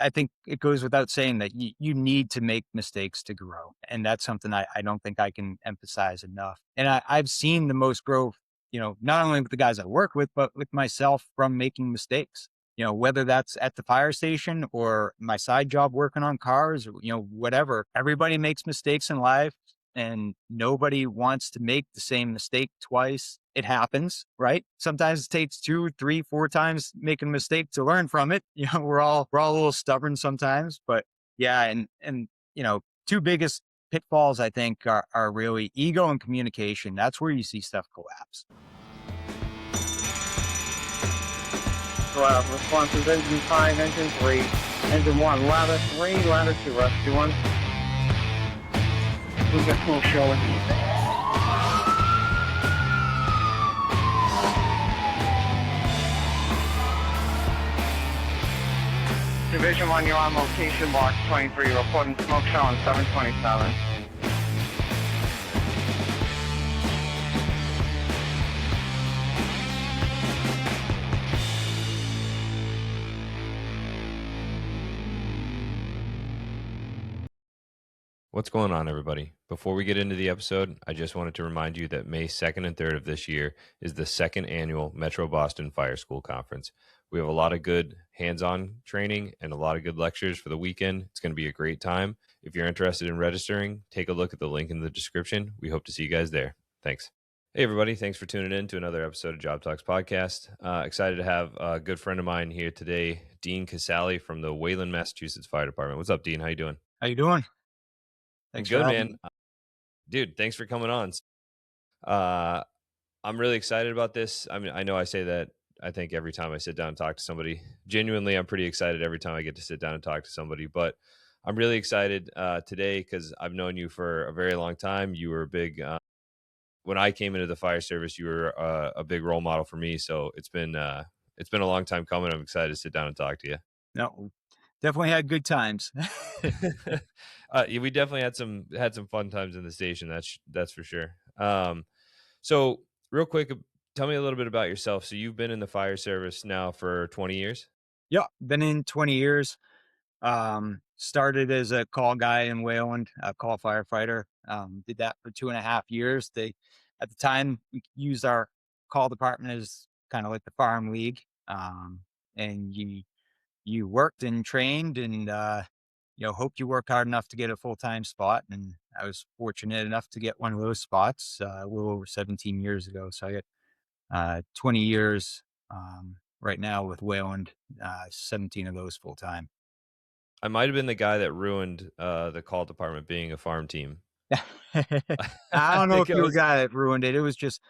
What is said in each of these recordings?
I think it goes without saying that you need to make mistakes to grow. And that's something I don't think I can emphasize enough. And I've seen the most growth, not only with the guys I work with, but with myself from making mistakes. Whether that's at the fire station or my side job working on cars or, whatever. Everybody makes mistakes in life and nobody wants to make the same mistake twice. It happens, right? Sometimes it takes 2, 3, 4 times making a mistake to learn from it. We're all a little stubborn sometimes, but yeah, and two biggest pitfalls I think are really ego and communication. That's where you see stuff collapse. Responses engine 5, engine 3, engine 1, ladder 3, ladder 2, rescue 1. We've got full showing. Division 1, you're on location, box 23, reporting smoke show on 727. What's going on, everybody? Before we get into the episode, I just wanted to remind you that May 2nd and 3rd of this year is the second annual Metro Boston Fire School Conference. We have a lot of good hands-on training and a lot of good lectures for the weekend. It's going to be a great time. If you're interested in registering, take a look at the link in the description. We hope to see you guys there. Thanks. Hey, everybody. Thanks for tuning in to another episode of JobTlks podcast. Excited to have a good friend of mine here today, Dean Casali from the Wayland, Massachusetts Fire Department. What's up, Dean? How you doing? How you doing? I'm Thanks for good, having man. me. Dude, thanks for coming on. I'm really excited about this. I mean, I know I say that I think every time I sit down and talk to somebody. Genuinely, I'm pretty excited every time I get to sit down and talk to somebody. But I'm really excited today because I've known you for a very long time. You were a big when I came into the fire service. You were a big role model for me. So it's been a long time coming. I'm excited to sit down and talk to you. No, definitely had good times. Yeah, we definitely had some fun times in the station. That's for sure. So real quick, tell me a little bit about yourself. So you've been in the fire service now for 20 years. Yeah, been in 20 years. Started as a call guy in Wayland, a call firefighter. Did that for 2.5 years. At the time, we used our call department as kind of like the farm league. And you worked and trained and, hoped you worked hard enough to get a full-time spot. And I was fortunate enough to get one of those spots, a little over 17 years ago. So I got, 20 years, right now with Wayland, 17 of those full-time. I might have been the guy that ruined the call department being a farm team. I I don't know think if it you were a was. guy that ruined it. It was just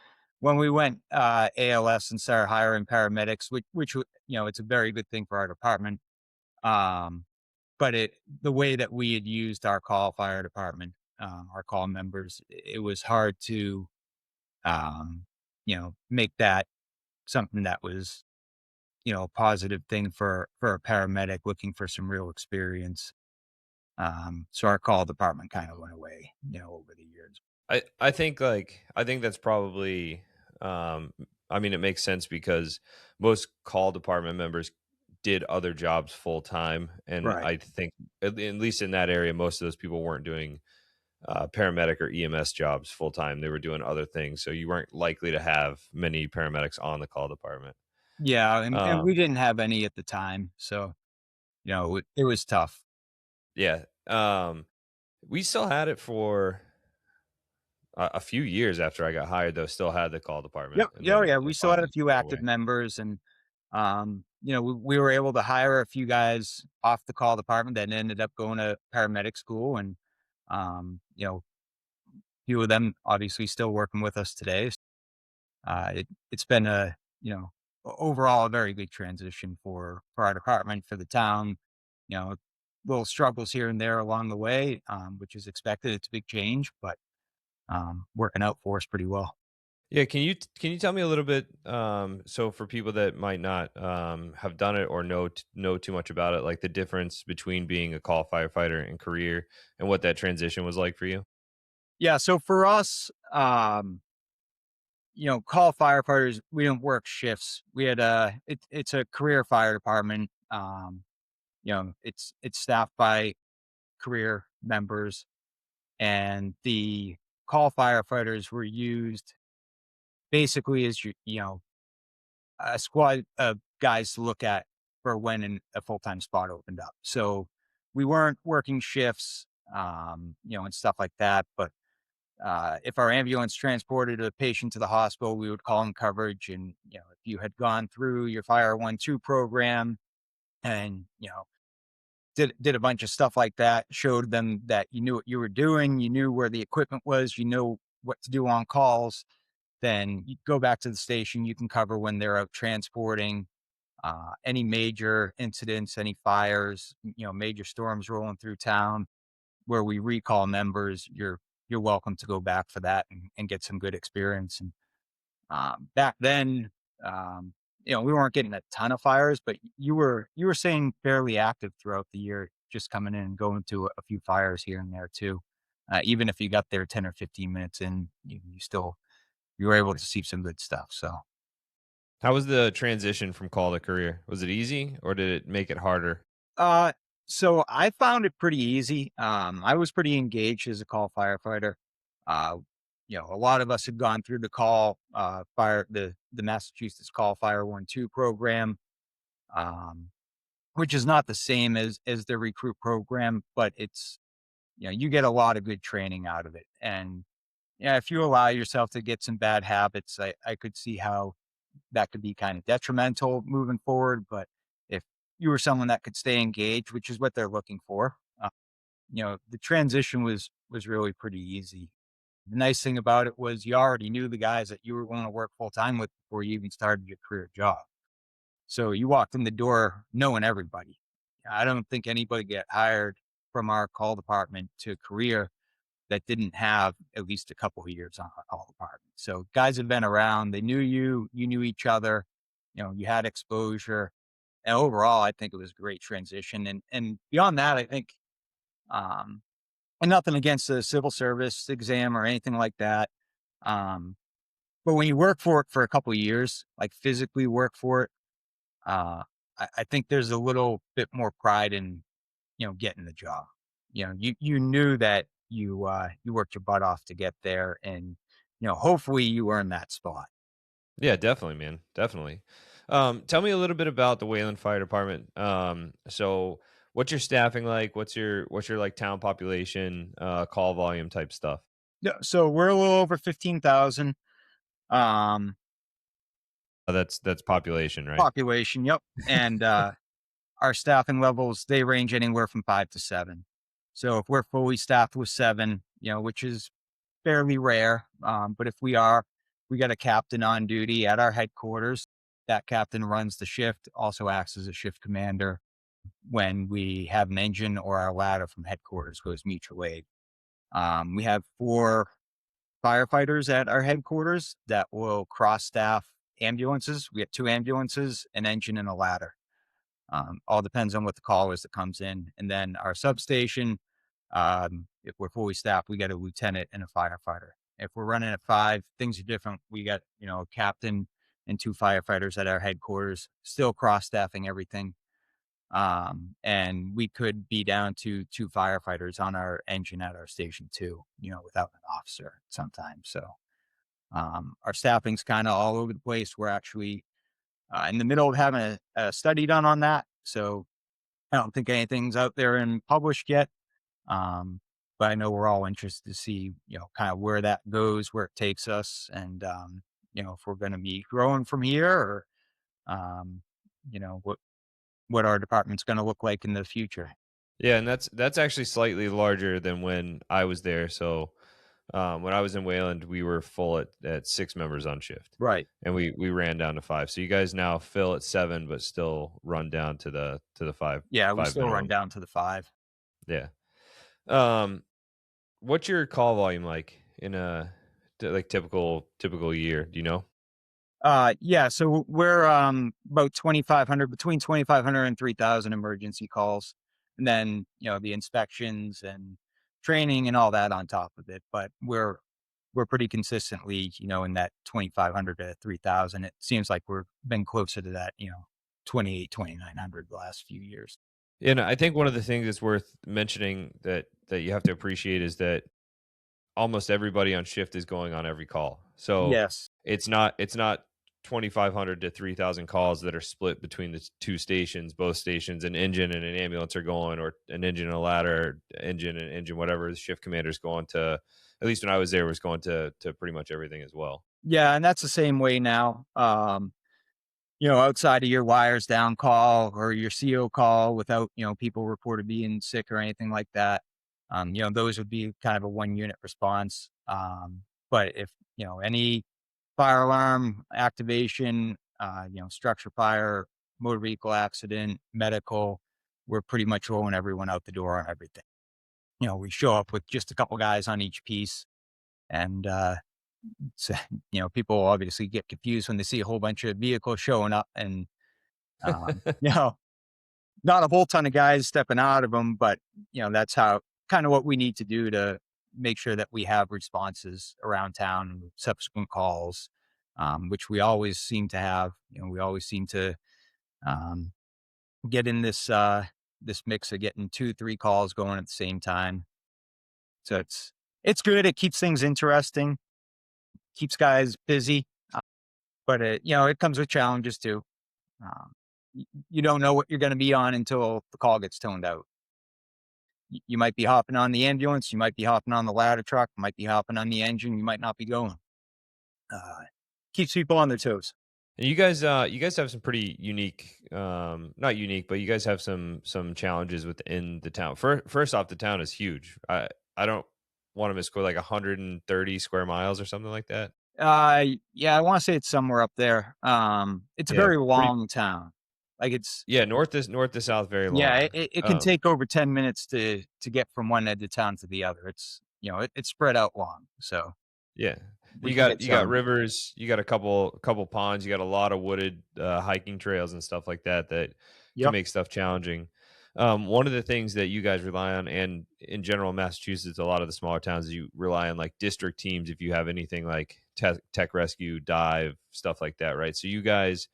when we went, ALS and started hiring paramedics, which, it's a very good thing for our department. Um, but the way that we had used our call fire department, our call members, it was hard to, make that something that was, a positive thing for a paramedic looking for some real experience. So our call department kind of went away, over the years. I think that's probably I mean, it makes sense because most call department members did other jobs full time, and Right. I think at least in that area, most of those people weren't doing paramedic or EMS jobs full time. They were doing other things, so you weren't likely to have many paramedics on the call department. Yeah, and we Um, didn't have any at the time, so, it was tough. yeah, we still had it for a few years after I got hired. Though, still had the call department, Yep, and yeah, oh, then yeah, we it still had a finally few went active away. members and, we were able to hire a few guys off the call department that ended up going to paramedic school and, a few of them obviously still working with us today. It's been overall a very good transition for our department, for the town, you know, little struggles here and there along the way, which is expected. It's a big change, but, working out for us pretty well. Yeah, can you tell me a little bit? So for people that might not have done it or know too much about it, like the difference between being a call firefighter and career, and what that transition was like for you. Yeah. So for us, call firefighters, we don't work shifts. We had it's a career fire department. It's staffed by career members, and the call firefighters were used basically as a squad of guys to look at for when a full-time spot opened up. So we weren't working shifts, and stuff like that. But if our ambulance transported a patient to the hospital, we would call in coverage. And, if you had gone through your Fire 1-2 program and, did a bunch of stuff like that, showed them that you knew what you were doing, you knew where the equipment was, you know what to do on calls, then you go back to the station, you can cover when they're out transporting, any major incidents, any fires, major storms rolling through town where we recall members. You're welcome to go back for that and get some good experience. And back then, we weren't getting a ton of fires, but you were staying fairly active throughout the year, just coming in and going to a few fires here and there too. Even if you got there 10 or 15 minutes in, you were able to see some good stuff. So, How was the transition from call to career? Was it easy or did it make it harder? uh, so I found it pretty easy. I was pretty engaged as a call firefighter. Uh, a lot of us had gone through the the Massachusetts Call Fire 1-2 program, um, which is not the same as the recruit program, but you get a lot of good training out of it. And yeah, if you allow yourself to get some bad habits, I could see how that could be kind of detrimental moving forward. But if you were someone that could stay engaged, which is what they're looking for, the transition was really pretty easy. The nice thing about it was you already knew the guys that you were going to work full time with before you even started your career job. So you walked in the door knowing everybody. I don't think anybody get hired from our call department to career that didn't have at least a couple of years on our call department. So guys have been around, they knew you, you knew each other, you had exposure. And overall, I think it was a great transition. And beyond that, I think um and nothing against the civil service exam or anything like that. Um, but when you work for it for a couple of years, like physically work for it, uh, I think there's a little bit more pride in, getting the job. You knew that you worked your butt off to get there, and hopefully you earned that spot. Yeah, definitely, man. Definitely. Tell me a little bit about the Wayland Fire Department. So what's your staffing like? What's your like town population, call volume type stuff? Yeah, so we're a little over 15,000 um, That's population, right? population. Yep, and our staffing levels, they range anywhere from 5 to 7. So if we're fully staffed with 7, which is fairly rare, but if we are, we got a captain on duty at our headquarters. That captain runs the shift, also acts as a shift commander when we have an engine or our ladder from headquarters goes mutual aid. We have 4 firefighters at our headquarters that will cross staff ambulances. We have 2 ambulances, an engine, and a ladder. All depends on what the call is that comes in. And then our substation, if we're fully staffed, we got a lieutenant and a firefighter. If we're running at 5, things are different. We got, a captain and 2 firefighters at our headquarters, still cross staffing everything. And we could be down to 2 firefighters on our engine at our station too, without an officer sometimes. So, our staffing's kind of all over the place. We're actually in the middle of having a study done on that. So I don't think anything's out there and published yet. Um, but I know we're all interested to see, kind of where that goes, where it takes us, and if we're going to be growing from here, or um, what our department's going to look like in the future. Yeah, and that's actually slightly larger than when I was there. So when I was in Wayland, we were full at 6 members on shift, Right. and we ran down to 5. So you guys now fill at 7, but still run down to the Yeah, we five still run minimum. down to the 5. Yeah. Um, what's your call volume like in a like typical year? Do you know? Yeah, so we're about 2,500, between 2,500 and 3,000 emergency calls, and then the inspections and training and all that on top of it. But we're pretty consistently in that 2,500 to 3,000. It seems like we've been closer to that 28, 2,900 the last few years. And I think one of the things that's worth mentioning that you have to appreciate is that almost everybody on shift is going on every call. So Yes. it's not 2,500 to 3,000 calls that are split between the two stations. Both stations, an engine and an ambulance are going, or an engine and a ladder, engine and engine, whatever. The shift commander's going to. At least when I was there, was going to pretty much everything as well. Yeah, and that's the same way now. Outside of your wires down call or your CO call without, people reported being sick or anything like that. Those would be kind of a one unit response. But if, any fire alarm activation, structure fire, motor vehicle accident, medical, we're pretty much rolling everyone out the door on everything. We show up with just a couple guys on each piece and, so, people obviously get confused when they see a whole bunch of vehicles showing up and, um, you know, not a whole ton of guys stepping out of them, but, that's how kind of what we need to do to make sure that we have responses around town and subsequent calls, which we always seem to have. We always seem to um, get in this mix of getting 2, 3 calls going at the same time. So it's good. It keeps things interesting, keeps guys busy, but it comes with challenges too. Um, you don't know what you're going to be on until the call gets toned out. You might be hopping on the ambulance, you might be hopping on the ladder truck, might be hopping on the engine, you might not be going. Uh, Keeps people on their toes. And you guys have some pretty unique, not unique, but you guys have some challenges within the town. First off, the town is huge. I don't want to misquote, like 130 square miles or something like that. Yeah, I want to say it's somewhere up there. It's a Yeah, very pretty. long town. Like it's Yeah, north to south, very Yeah, long. it can take over 10 minutes to get from one end of town to the other. It's it's spread out long, so Yeah. we can get You got challenges. rivers, you got a couple ponds, you got a lot of wooded hiking trails and stuff like that that can Yep, make stuff challenging. One of the things that you guys rely on, and in general Massachusetts, a lot of the smaller towns, you rely on like district teams if you have anything like tech rescue, dive, stuff like that, right? So you guys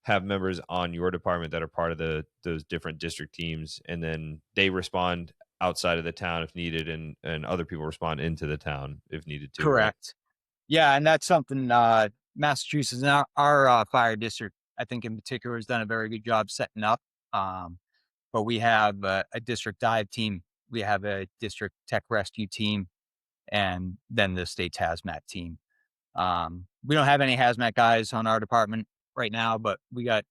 have members on your department that are part of those different district teams, and then they respond outside of the town if needed, and other people respond into the town if needed too, right? correct. Yeah, and that's something Massachusetts and our fire district, I think in particular, has done a very good job setting up. Um, but we have a district dive team, we have a district tech rescue team, and then the state hazmat team. We don't have any hazmat guys on our department right now, but we got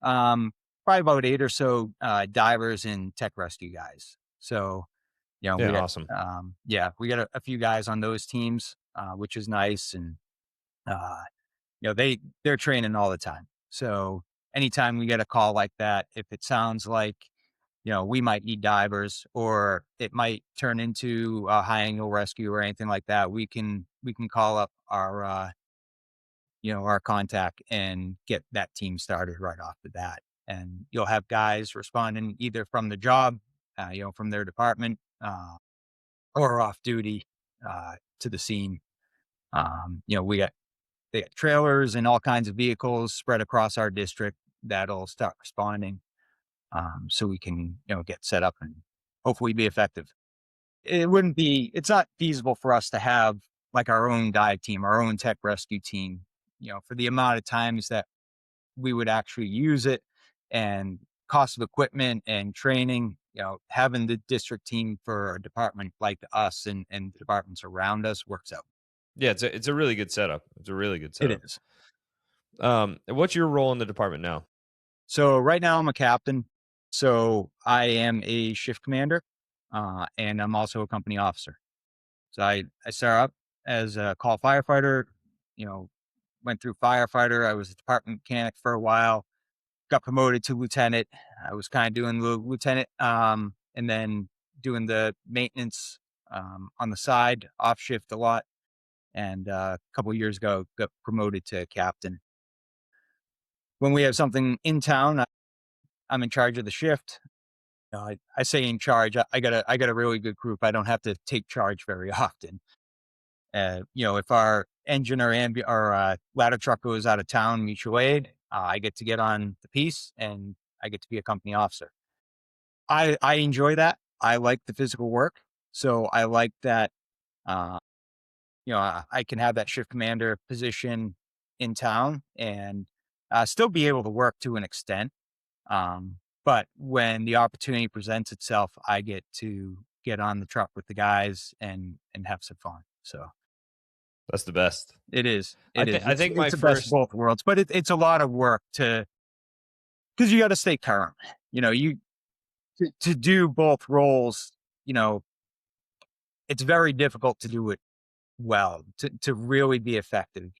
um, probably about 8 or so divers and tech rescue guys. So, Yeah, we got awesome. we got a few guys on those teams, which is nice, and uh, they're training all the time. So anytime we get a call like that, if it sounds like we might need divers, or it might turn into a high angle rescue or anything like that, we can call up our contact and get that team started right off the bat. And you'll have guys responding either from the job, from their department, or off duty to the scene. They got trailers and all kinds of vehicles spread across our district that'll start responding, so we can get set up and hopefully be effective. It's not feasible for us to have like our own dive team, our own tech rescue team, for the amount of times that we would actually use it, and cost of equipment and training. Having the district team for a department like us and the departments around us works out. Yeah, it's a really good setup. It's a really good It setup. is. What's your role in the department now? So right now I'm a captain. So I am a shift commander, and I'm also a company officer. So I started up as a call firefighter, you know, went through firefighter. I was a department mechanic for a while, got promoted to lieutenant. I was kind of doing the lieutenant, and then doing the maintenance on the side, off shift a lot. And a couple of years ago, got promoted to captain. When we have something in town, I'm in charge of the shift. I say in charge. I got a really good group. I don't have to take charge very often. If our engine or ladder truck goes out of town, mutual aid, I get to get on the piece and I get to be a company officer. I enjoy that. I like the physical work. So I like that, uh, I can have that shift commander position in town and still be able to work to an extent. But when the opportunity presents itself, I get to get on the truck with the guys and have some fun. So That's the best. it is. I It think is. I It's think my it's the best of first both worlds, but it's a lot of work to because you got to stay current. You to do both roles. You know, it's very difficult to do it well to really be effective.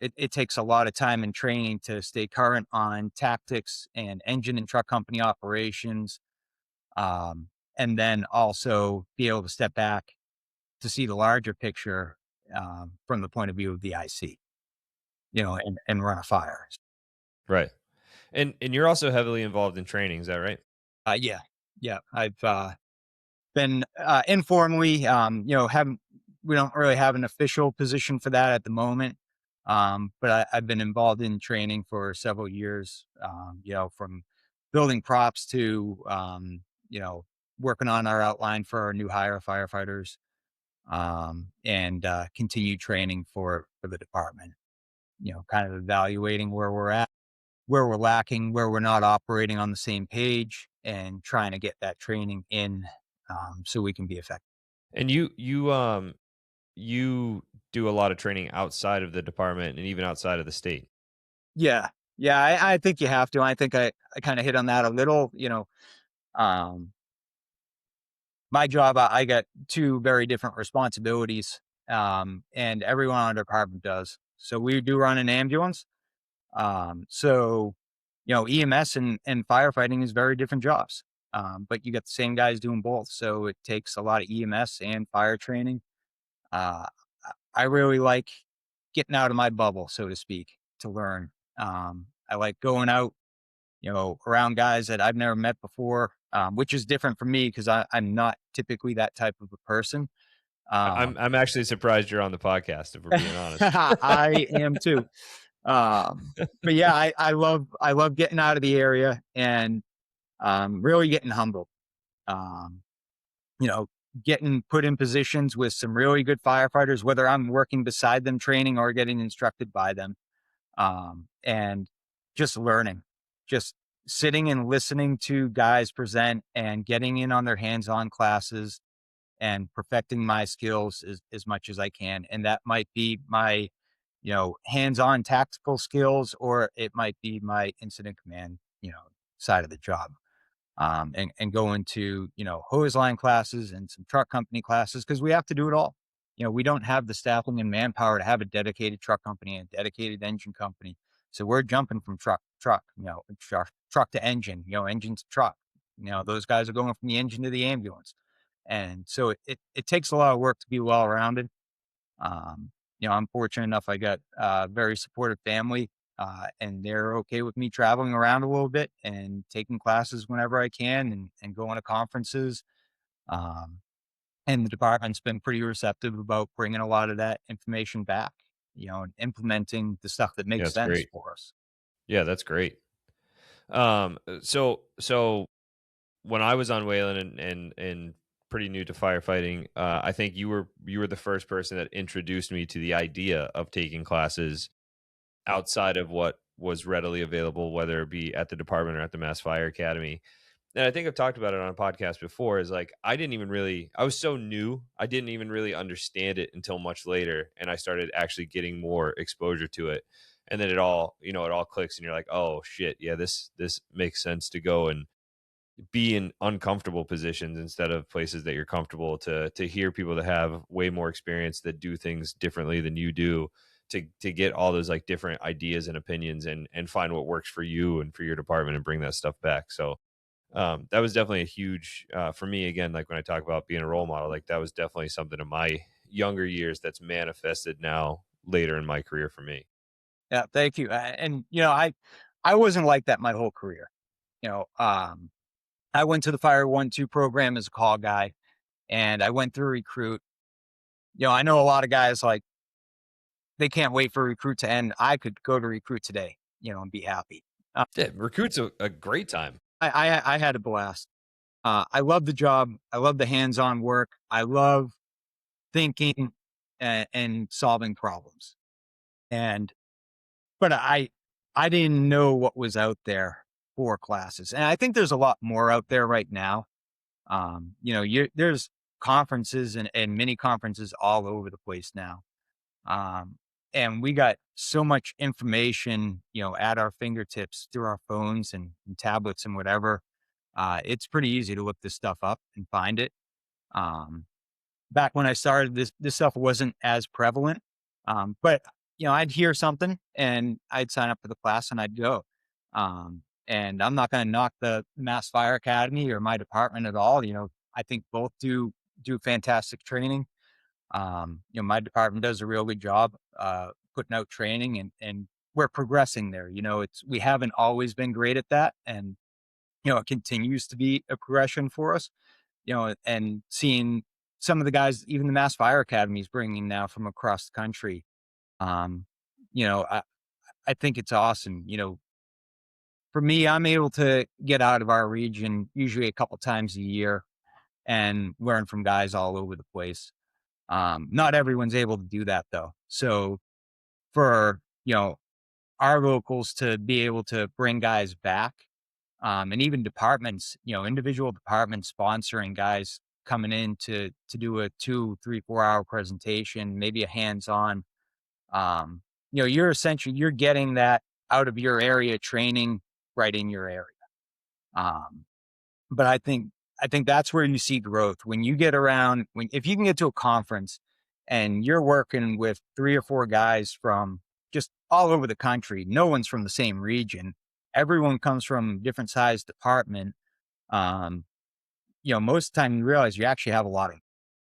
It takes a lot of time and training to stay current on tactics and engine and truck company operations, and then also be able to step back to see the larger picture from the point of view of the IC, and run a fire. right. And you're also heavily involved in training, is that right? Yeah, yeah. I've been informally, haven't we don't really have an official position for that at the moment. But I've been involved in training for several years, from building props to, working on our outline for our new hire firefighters, and continued training for the department, kind of evaluating where we're at, where we're lacking, where we're not operating on the same page, and trying to get that training in so we can be effective. And you do a lot of training outside of the department and even outside of the state. Yeah. Yeah, I think you have to. I think I kind of hit on that a little. Um, my job, I got two very different responsibilities, and everyone on the department does. So we do run an ambulance. So, EMS and firefighting is very different jobs, but you got the same guys doing both. So it takes a lot of EMS and fire training. Uh, I really like getting out of my bubble, so to speak, to learn. I like going out, around guys that I've never met before, which is different for me because I'm not typically that type of a person. I'm Um, I'm actually surprised you're on the podcast, if we're being honest. I am too. But yeah, I love getting out of the area and really getting humbled. Um, you know, getting put in positions with some really good firefighters, whether I'm working beside them training or getting instructed by them. And just learning, just sitting and listening to guys present and getting in on their hands-on classes and perfecting my skills as much as I can. And that might be my, hands-on tactical skills, or it might be my incident command, side of the job. And go into, hose line classes and some truck company classes because we have to do it all. We don't have the staffing and manpower to have a dedicated truck company and a dedicated engine company. So we're jumping from truck to truck, truck to engine, engine to truck. Those guys are going from the engine to the ambulance. And so it takes a lot of work to be well rounded. I'm fortunate enough. I got a very supportive family, and they're okay with me traveling around a little bit and taking classes whenever I can and going to conferences. Um, and the department's been pretty receptive about bringing a lot of that information back, and implementing the stuff that Yeah, makes that's sense great. for us. Yeah, that's great. So when I was on Wayland and pretty new to firefighting, I think you were the first person that introduced me to the idea of taking classes outside of what was readily available, whether it be at the department or at the Mass Fire Academy. And I think I've talked about it on a podcast before, is like I was so new, I didn't even really understand it until much later. And I started actually getting more exposure to it. And then it all clicks and you're like, oh shit, yeah, this makes sense to go and be in uncomfortable positions instead of places that you're comfortable, to hear people that have way more experience that do things differently than you do, to get all those like different ideas and opinions and find what works for you and for your department and bring that stuff back. So that was definitely a huge for me. Again, like when I talk about being a role model, like that was definitely something in my younger years that's manifested now later in my career for me. Yeah, thank you. And I wasn't like that my whole career. You know, um, I went to the Fire 1-2 program as a call guy, and I went through recruit. I know a lot of guys like they can't wait for recruit to end. I could go to recruit today, and be happy. Uh, Yeah, recruit's a great time. I had a blast. I love the job. I love the hands-on work. I love thinking and solving problems. And but I didn't know what was out there for classes, and I think there's a lot more out there right now. There's conferences and mini conferences all over the place now. Um, and we got so much information, at our fingertips through our phones and tablets and whatever. It's pretty easy to look this stuff up and find it. Um, Back when I started, this stuff wasn't as prevalent. But I'd hear something and I'd sign up for the class and I'd go. And I'm not going to knock the Mass Fire Academy or my department at all. I think both do fantastic training. My department does a real good job putting out training, and we're progressing there. We haven't always been great at that, and it continues to be a progression for us. And seeing some of the guys, even the Mass Fire Academy is bringing now from across the country. Um, you know, I, I think it's awesome. For me, I'm able to get out of our region usually a couple times a year and learn from guys all over the place. Not everyone's able to do that though. So for, our locals to be able to bring guys back, and even departments, individual departments sponsoring guys coming in to do a 2, 3, 4 hour presentation, maybe a hands-on, you're getting that out of your area training right in your area. Um, but I think that's where you see growth when you get around when if you can get to a conference and you're working with 3 or 4 guys from just all over the country. No one's from the same region. Everyone comes from different sized department. Um, most of the time you realize you actually have a lot of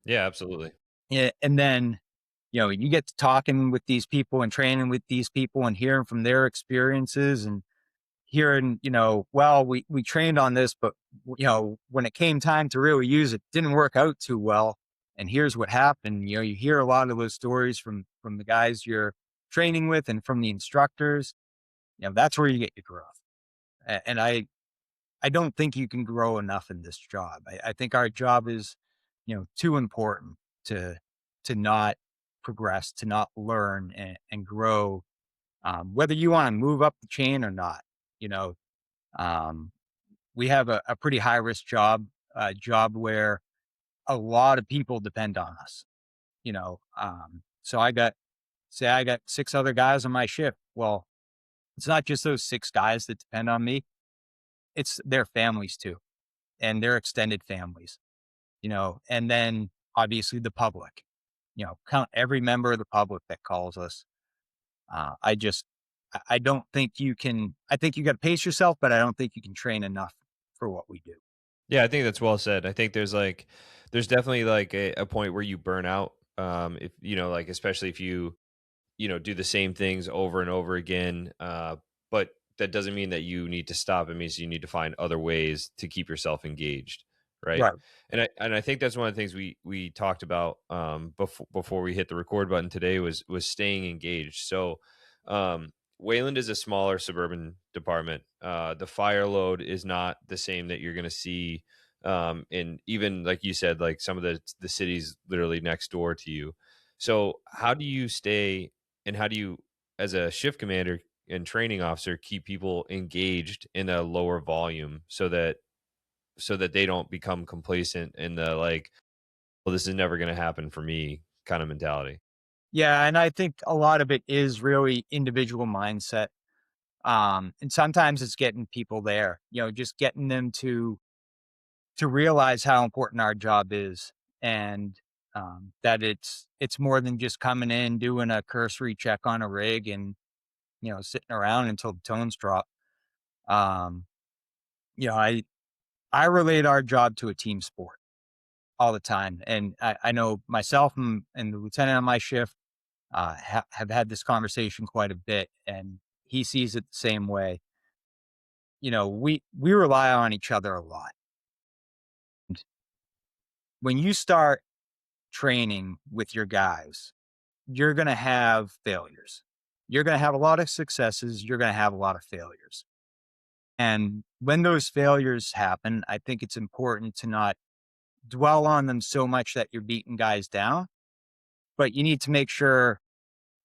Yeah, absolutely. yeah, and then you get to talking with these people and training with these people and hearing from their experiences and hearing, well, we trained on this, but when it came time to really use it, didn't work out too well. And here's what happened. You hear a lot of those stories from the guys you're training with and from the instructors. That's where you get your growth. And I don't think you can grow enough in this job. I think our job is, too important to not progress, to not learn and grow, whether you want to move up the chain or not. You know, um, we have a pretty high risk job where a lot of people depend on us. So I got 6 other guys on my shift. Well, it's not just those 6 guys that depend on me; it's their families too, and their extended families. And then obviously the public. Count every member of the public that calls us. I don't think you can. I think you got to pace yourself, but I don't think you can train enough for what we do. Yeah, I think that's well said. I think there's definitely like a point where you burn out. If like especially if you do the same things over and over again. But that doesn't mean that you need to stop. It means you need to find other ways to keep yourself engaged, right? Right. And I think that's one of the things we talked about before we hit the record button today was staying engaged. So Wayland is a smaller suburban department. The fire load is not the same that you're going to see in even like you said, like some of the cities literally next door to you. So how do you stay and how do you, as a shift commander and training officer, keep people engaged in a lower volume so that they don't become complacent in the like, well, this is never going to happen for me kind of mentality? Yeah, and I think a lot of it is really individual mindset. And sometimes it's getting people there, just getting them to realize how important our job is and that it's more than just coming in, doing a cursory check on a rig and, sitting around until the tones drop. Um, you know, I I relate our job to a team sport all the time. And I know myself and the lieutenant on my shift have had this conversation quite a bit, and he sees it the same way. We rely on each other a lot. And when you start training with your guys, you're going to have failures. You're going to have a lot of successes. You're going to have a lot of failures. And when those failures happen, I think it's important to not dwell on them so much that you're beating guys down, but you need to make sure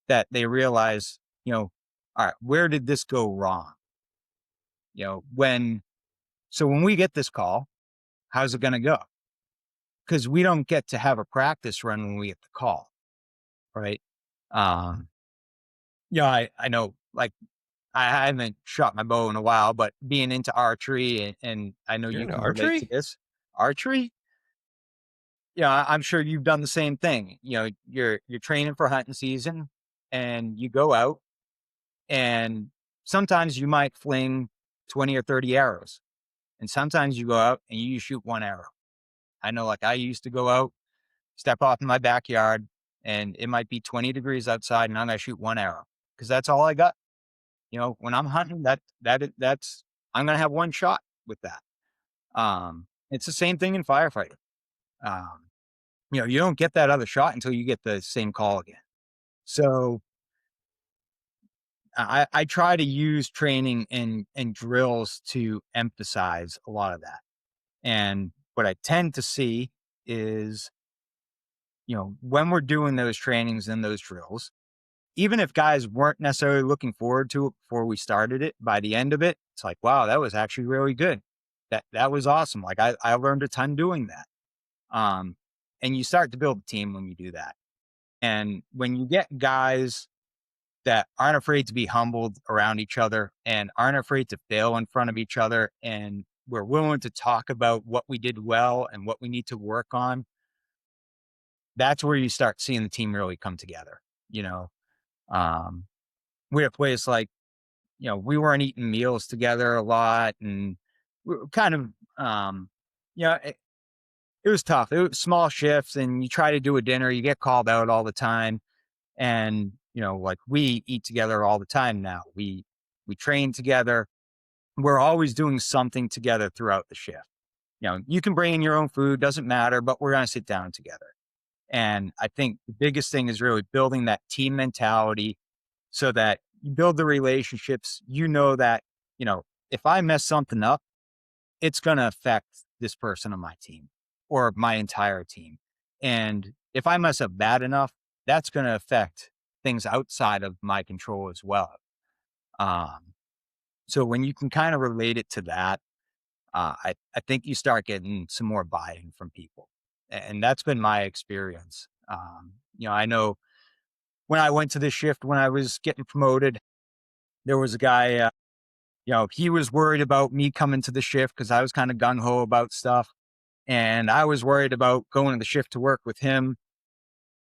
that they realize, all right, where did this go wrong? You know, when we get this call, how's it going to go? Because we don't get to have a practice run when we get the call, right? Um, I know, like, I haven't shot my bow in a while, but being into archery, and I know You're you into can relate to archery? this. Archery, yeah, I'm sure you've done the same thing. You're training for hunting season, and you go out, and sometimes you might fling 20 or 30 arrows, and sometimes you go out and you shoot one arrow. I know, like, I used to go out, step off in my backyard, and it might be 20 degrees outside, and I'm gonna shoot one arrow because that's all I got. When I'm hunting, that's I'm gonna have one shot with that. It's the same thing in firefighting. Um, you don't get that other shot until you get the same call again. So I try to use training and drills to emphasize a lot of that. And what I tend to see is, when we're doing those trainings and those drills, even if guys weren't necessarily looking forward to it before we started it, by the end of it, it's like, wow, that was actually really good. That was awesome. Like, I learned a ton doing that. Um, and you start to build a team when you do that. And when you get guys that aren't afraid to be humbled around each other and aren't afraid to fail in front of each other, and we're willing to talk about what we did well and what we need to work on, that's where you start seeing the team really come together. You know, um, we had a place like, we weren't eating meals together a lot, and we were kind of, it was tough. It was small shifts, and you try to do a dinner, you get called out all the time. And, like, we eat together all the time now. We train together. We're always doing something together throughout the shift. You can bring in your own food, doesn't matter, but we're going to sit down together. And I think the biggest thing is really building that team mentality so that you build the relationships. That, if I mess something up, it's going to affect this person on my team or my entire team. And if I mess up bad enough, that's going to affect things outside of my control as well. Um, so when you can kind of relate it to that, I think you start getting some more buy-in from people. And that's been my experience. I know when I went to this shift, when I was getting promoted, there was a guy, he was worried about me coming to the shift because I was kind of gung ho about stuff. And I was worried about going to the shift to work with him.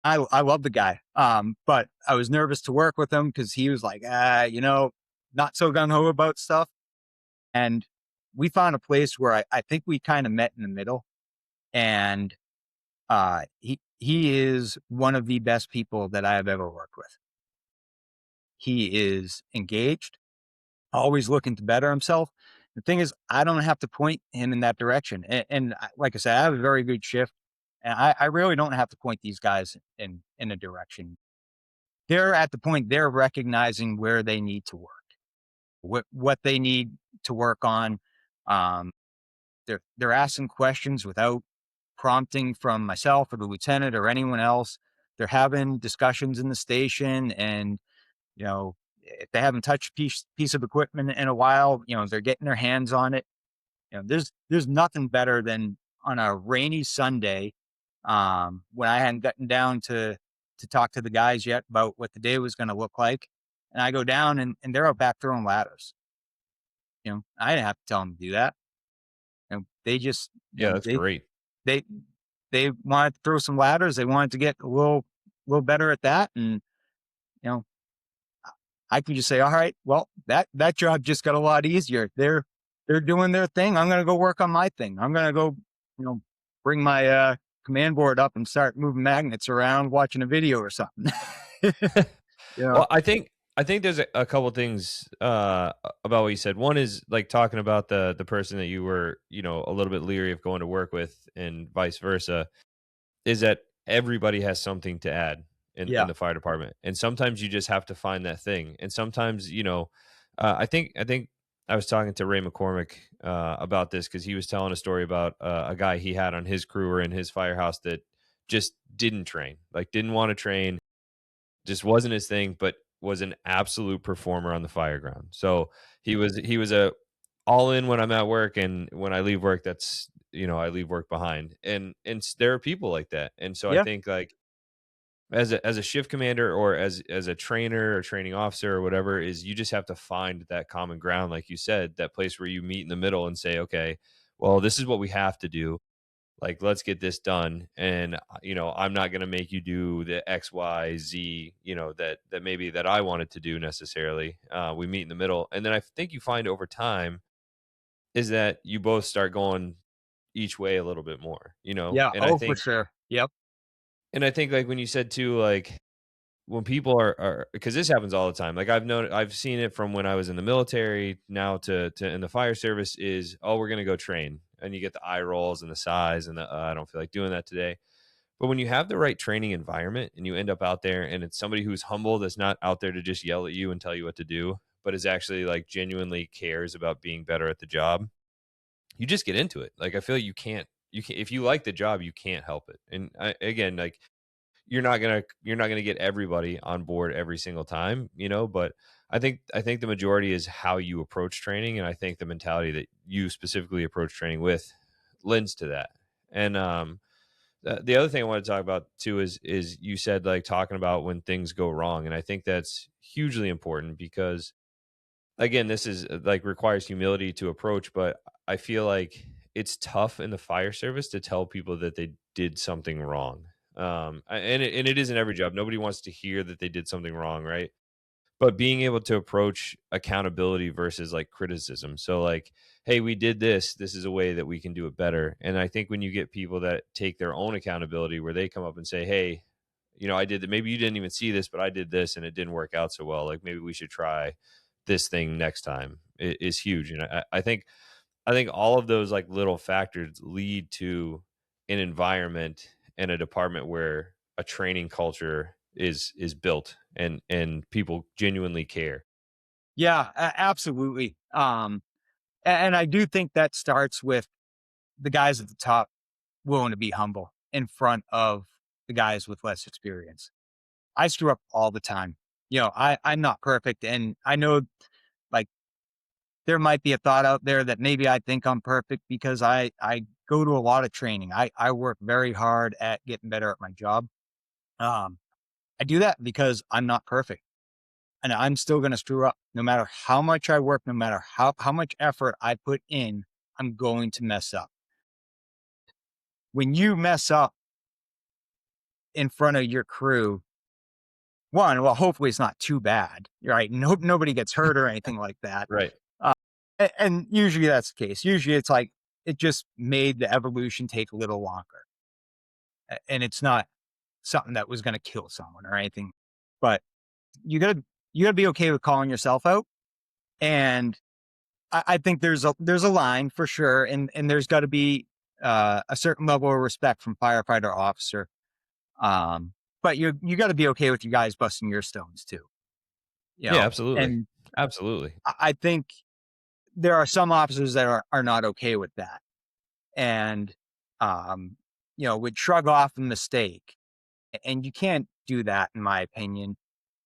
I love the guy. But I was nervous to work with him because he was like, not so gung ho about stuff. And we found a place where I think we kind of met in the middle. And he is one of the best people that I have ever worked with. He is engaged, always looking to better himself. The thing is, I don't have to point him in that direction. Like I said, I have a very good shift, and I really don't have to point these guys in a direction. They're at the point they're recognizing where they need to work, what they need to work on. Um, they're asking questions without prompting from myself or the lieutenant or anyone else. They're having discussions in the station, and if they haven't touched piece of equipment in a while, they're getting their hands on it. There's nothing better than on a rainy Sunday, when I hadn't gotten down to talk to the guys yet about what the day was going to look like, and I go down and they're out back throwing ladders. I didn't have to tell them to do that. They just, Yeah, that's great. they they wanted to throw some ladders. They wanted to get a little better at that, and you know I can just say, all right, well, that job just got a lot easier. They're doing their thing. I'm going to go work on my thing. I'm going to go, bring my command board up and start moving magnets around, watching a video or something. Yeah, Well, I think there's a couple things about what you said. One is like talking about the person that you were, a little bit leery of going to work with, and vice versa. Is that everybody has something to add in yeah, the fire department, and sometimes you just have to find that thing. And sometimes, I think I was talking to Ray McCormick about this because he was telling a story about a guy he had on his crew or in his firehouse that just didn't train, like didn't want to train, just wasn't his thing, but was an absolute performer on the fire ground. So he was a all in when I'm at work, and when I leave work, that's I leave work behind, and there are people like that, and so I Yeah. think like as a shift commander or as a trainer or training officer or whatever is you just have to find that common ground, like you said, that place where you meet in the middle and say, okay, well, this is what we have to do, like let's get this done, and I'm not going to make you do the XYZ, that maybe that I wanted to do necessarily. We meet in the middle, and then I think you find over time is that you both start going each way a little bit more, Yeah. and i Oh, for think sure. Yep. and I think like when you said too, like when people are because this happens all the time. Like I've seen it from when I was in the military now to in the fire service is, oh, we're gonna go train, and you get the eye rolls and the sighs and the I don't feel like doing that today. But when you have the right training environment and you end up out there and it's somebody who's humble, that's not out there to just yell at you and tell you what to do, but is actually like genuinely cares about being better at the job, you just get into it. Like I feel like you can if you like the job, you can't help it. And again, like you're not gonna get everybody on board every single time, but I think the majority is how you approach training, and I think the mentality that you specifically approach training with lends to that. And the other thing I want to talk about too is you said like talking about when things go wrong, and I think that's hugely important because again, this is like requires humility to approach, but I feel like it's tough in the fire service to tell people that they did something wrong. And it is in every job. Nobody wants to hear that they did something wrong, right? But being able to approach accountability versus like criticism. So like, hey, we did this. This is a way that we can do it better. And I think when you get people that take their own accountability, where they come up and say, hey, I did that. Maybe you didn't even see this, but I did this and it didn't work out so well. Like maybe we should try this thing next time. Is huge. And I think all of those like little factors lead to an environment and a department where a training culture is built and people genuinely care. Yeah, absolutely. And I do think that starts with the guys at the top willing to be humble in front of the guys with less experience. I screw up all the time. I'm not perfect. And I know like there might be a thought out there that maybe I think I'm perfect because I go to a lot of training. I work very hard at getting better at my job. Um, I do that because I'm not perfect. And I'm still going to screw up no matter how much I work, no matter how much effort I put in, I'm going to mess up. When you mess up in front of your crew, one, well, hopefully it's not too bad, right? Nobody gets hurt or anything like that. Right. Uh, and usually that's the case. Usually it's like it just made the evolution take a little longer, and it's not something that was going to kill someone or anything. But you gotta be okay with calling yourself out. And I think there's a line for sure, and there's got to be a certain level of respect from firefighter officer. Um, but you got to be okay with you guys busting your stones too, Yeah, absolutely. And Absolutely. I think there are some officers that are not okay with that, and um, would shrug off a mistake, and you can't do that, in my opinion.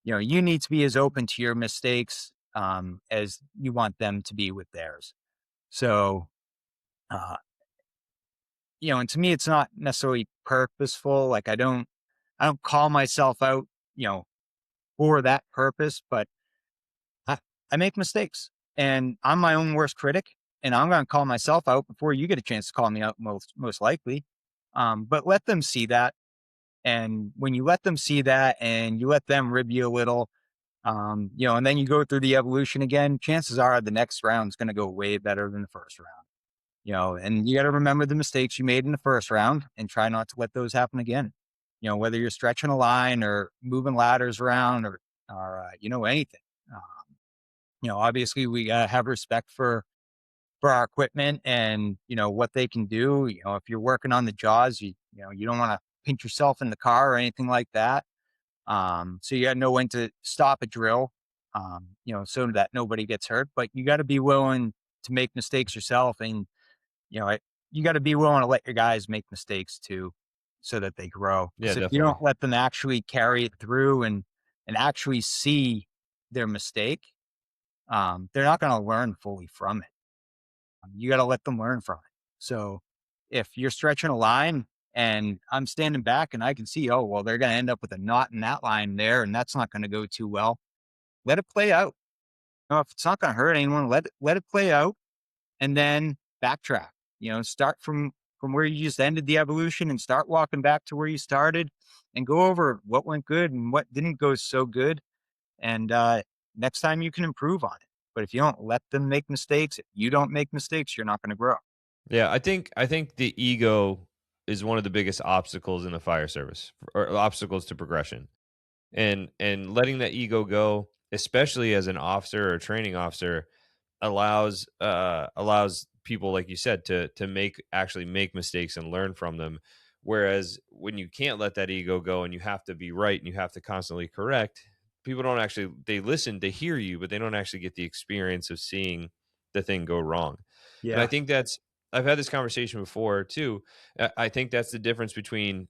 You need to be as open to your mistakes as you want them to be with theirs. So, uh, and to me, it's not necessarily purposeful. Like I don't call myself out, for that purpose, but I, I make mistakes and I'm my own worst critic, and I'm going to call myself out before you get a chance to call me out most likely. But let them see that. And when you let them see that and you let them rib you a little, and then you go through the evolution again, chances are the next round is going to go way better than the first round. And you got to remember the mistakes you made in the first round and try not to let those happen again. Whether you're stretching a line or moving ladders around or anything. Obviously we have respect for our equipment and what they can do. If you're working on the jaws, you don't want to pinch yourself in the car or anything like that. So you got to know when to stop a drill. so that nobody gets hurt. But you got to be willing to make mistakes yourself, and you know, you got to be willing to let your guys make mistakes too, so that they grow. Yeah, Because if you definitely. don't let them actually carry it through and actually see their mistake, they're not going to learn fully from it. You got to let them learn from it. So if you're stretching a line and I'm standing back and I can see, oh, well, they're going to end up with a knot in that line there, and that's not going to go too well. Let it play out. If it's not going to hurt anyone, let it play out, and then backtrack. Start from where you just ended the evolution and start walking back to where you started, and go over what went good and what didn't go so good. And next time you can improve on it. But if you don't let them make mistakes, if you don't make mistakes, you're not going to grow. Yeah, I think the ego is one of the biggest obstacles in the fire service, or obstacles to progression. And letting that ego go, especially as an officer or training officer, allows people, like you said, to actually make mistakes and learn from them. Whereas when you can't let that ego go and you have to be right and you have to constantly correct, people don't actually, they listen, they hear you, but they don't actually get the experience of seeing the thing go wrong. And I Yeah. think that's, I've had this conversation before too. I think that's the difference between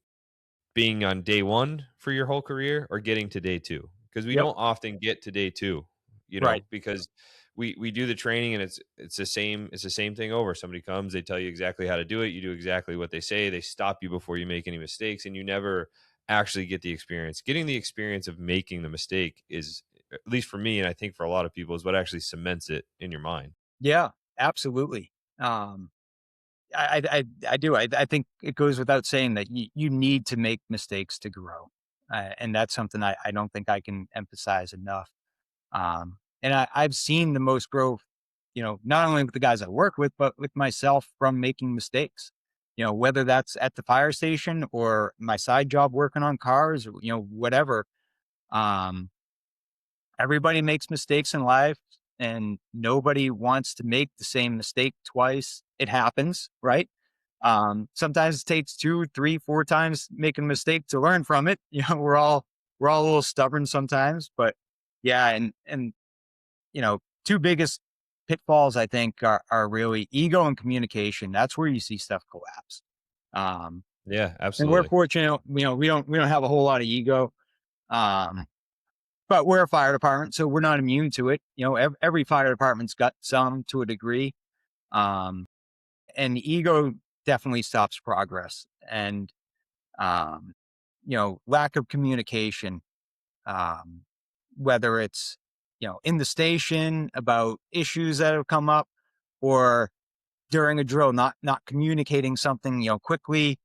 being on day 1 for your whole career or getting to day 2, because we Yep. don't often get to day 2, Right. because we do the training and it's the same thing over. Somebody comes, they tell you exactly how to do it, you do exactly what they say, they stop you before you make any mistakes, and you never actually get the experience. Getting the experience of making the mistake is, at least for me, and I think for a lot of people, is what actually cements it in your mind. Yeah. Absolutely. Um, I do. I think it goes without saying that you need to make mistakes to grow, and that's something I don't think I can emphasize enough. And I've seen the most growth, not only with the guys I work with, but with myself from making mistakes. Whether that's at the fire station or my side job working on cars, or, whatever. Um, Everybody makes mistakes in life, and nobody wants to make the same mistake twice. It happens, right? Sometimes it takes two, three, four times making a mistake to learn from it. We're all a little stubborn sometimes, but yeah, and two biggest pitfalls I think are really ego and communication. That's where you see stuff collapse. Um, Yeah, and we're absolutely. fortunate, we don't have a whole lot of ego. Um, but we're a fire department, so we're not immune to it. Every fire department's got some to a degree. Um, and ego definitely stops progress. And um, lack of communication, um, whether it's in the station about issues that have come up, or during a drill, not communicating something quickly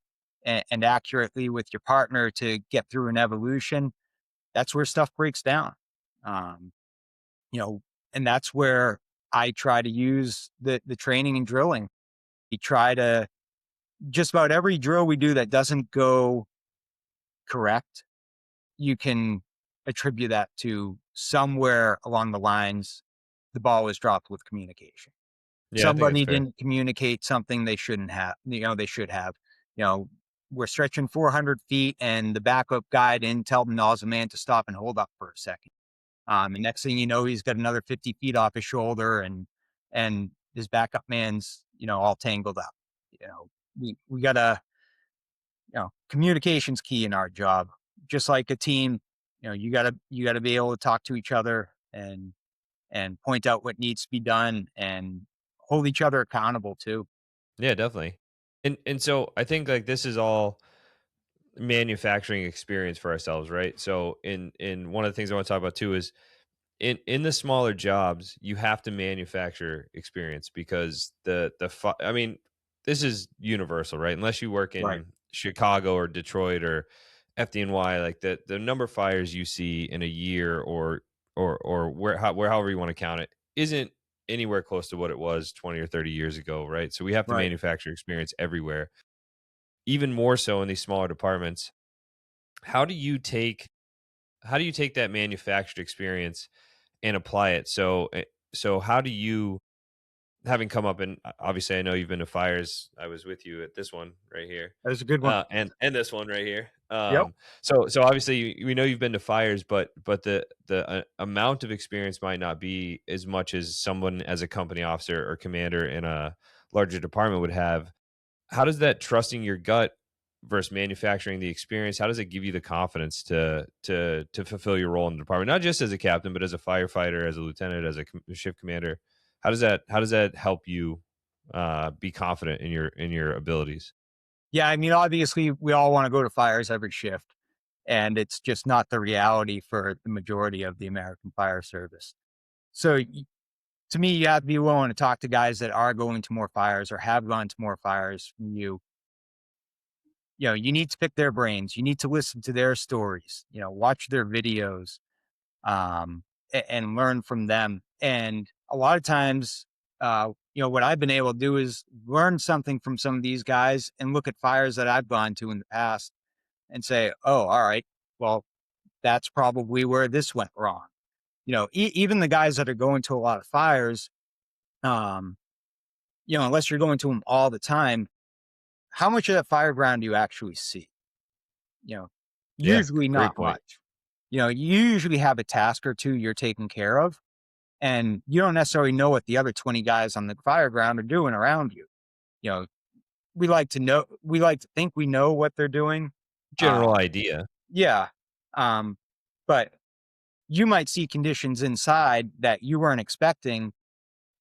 and accurately with your partner to get through an evolution. That's where stuff breaks down. Um, you know, and that's where I try to use the training and drilling. We try to just about every drill we do that doesn't go correct, you can attribute that to somewhere along the lines the ball was dropped with communication. Yeah, I think that's Somebody fair. didn't communicate something they shouldn't have. They should have. You know, we're stretching 400 feet, and the backup guy didn't tell the nozzle man to stop and hold up for a second. And next thing you know, he's got another 50 feet off his shoulder, and his backup man's all tangled up. We gotta communication's key in our job. Just like a team, you gotta be able to talk to each other and point out what needs to be done and hold each other accountable too. Yeah, definitely. And so I think like this is all manufacturing experience for ourselves, right? So in one of the things I want to talk about too is in the smaller jobs, you have to manufacture experience, because I mean, this is universal, right? Unless you work Right. in Chicago or Detroit or FDNY, like the number of fires you see in a year, or however you want to count it, isn't anywhere close to what it was 20 or 30 years ago, right? So we have to Right. manufacture experience everywhere, even more so in these smaller departments. How do you take that manufactured experience and apply it? So how do you, having come up, and obviously I know you've been to fires. I was with you at this one right here, That was a good one. and this one right here. Yep. So obviously we know you've been to fires, but the amount of experience might not be as much as someone as a company officer or commander in a larger department would have. How does that trusting your gut versus manufacturing the experience, how does it give you the confidence to fulfill your role in the department, not just as a captain, but as a firefighter, as a lieutenant, as a shift commander? How does that help you be confident in your abilities? Yeah, I mean, obviously, we all wanna go to fires every shift, and it's just not the reality for the majority of the American fire service. So, to me, you have to be willing to talk to guys that are going to more fires or have gone to more fires than you. You know, you need to pick their brains. You need to listen to their stories, watch their videos, and learn from them. And a lot of times, what I've been able to do is learn something from some of these guys and look at fires that I've gone to in the past and say, oh, all right, well, that's probably where this went wrong. Even the guys that are going to a lot of fires, um, unless you're going to them all the time, how much of that fire ground do you actually see? You know, Yeah, Usually great not point. much. You usually have a task or two you're taking care of, and you don't necessarily know what the other 20 guys on the fire ground are doing around you. You know, we like to think we know what they're doing. General Um, idea. yeah. Um, but you might see conditions inside that you weren't expecting.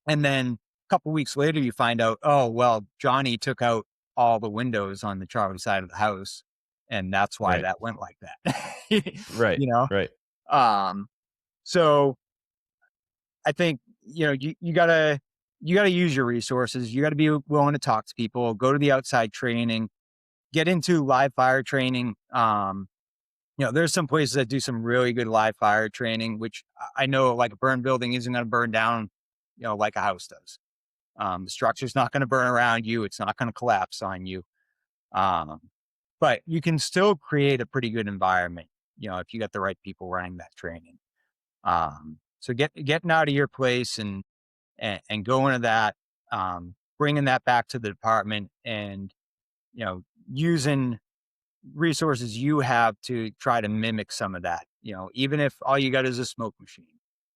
And then a couple weeks later, you find out, oh, well, Johnny took out all the windows on the Charlie side of the house. And that's why Right. that went like that. Right. you know? Right. Um, so I think, you gotta use your resources. You gotta be willing to talk to people, go to the outside training, get into live fire training. There's some places that do some really good live fire training, which I know like a burn building isn't gonna burn down, like a house does. The structure's not gonna burn around you, it's not gonna collapse on you. Um, but you can still create a pretty good environment, if you got the right people running that training. So getting out of your place and going to that, bringing that back to the department, and using resources you have to try to mimic some of that. Even if all you got is a smoke machine.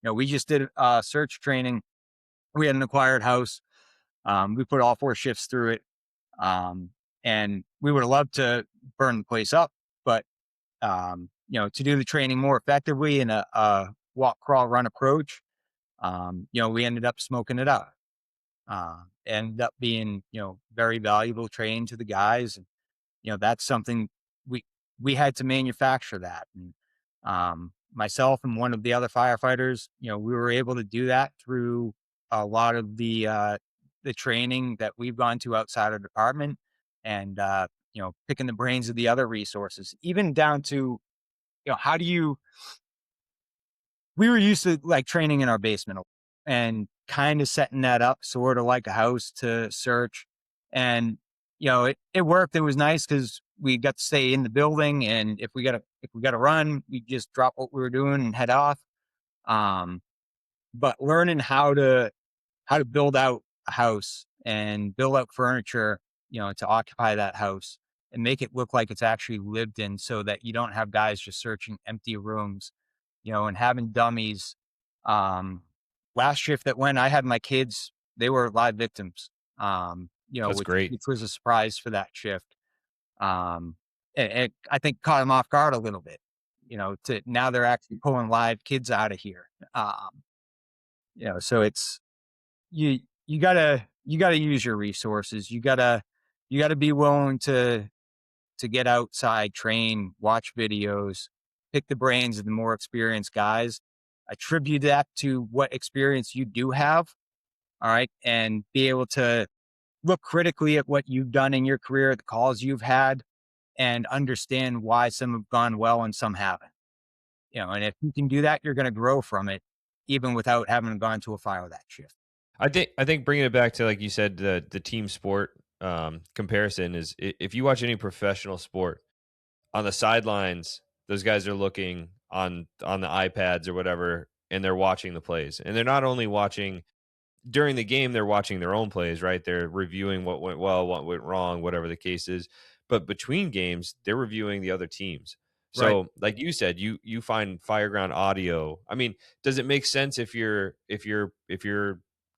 We just did search training. We had an acquired house. We put all 4 shifts through it, um, and we would have loved to burn the place up, but to do the training more effectively in a walk, crawl, run approach, we ended up smoking it out. Ended up being, very valuable training to the guys. And, that's something we, we had to manufacture that. And, myself and one of the other firefighters, we were able to do that through a lot of the training that we've gone to outside our department, and, picking the brains of the other resources, even down to, how do you, we were used to like training in our basement and kind of setting that up sort of like a house to search. And, it worked. It was nice because we got to stay in the building. And if we got to run, we just drop what we were doing and head off. Um, but learning how to build out a house and build out furniture, to occupy that house and make it look like it's actually lived in, so that you don't have guys just searching empty rooms, and having dummies. Um, Last shift that went, I had my kids, they were live victims, That's which, great. which was a surprise for that shift. I think caught them off guard a little bit, to now they're actually pulling live kids out of here. So it's, you you gotta use your resources. You gotta be willing to get outside, train, watch videos, pick the brains of the more experienced guys, attribute that to what experience you do have. All right. And be able to look critically at what you've done in your career, the calls you've had, and understand why some have gone well and some haven't. And if you can do that, you're going to grow from it, even without having gone to a fire that shift. I think bringing it back to, like you said, the team sport comparison is, if you watch any professional sport on the sidelines, those guys are looking on the iPads or whatever, and they're watching the plays, and they're not only watching during the game, they're watching their own plays, right? They're reviewing what went well, what went wrong, whatever the case is. but between games, they're reviewing the other teams. Right. So, like you said, you find Fireground audio. I mean, does it make sense if your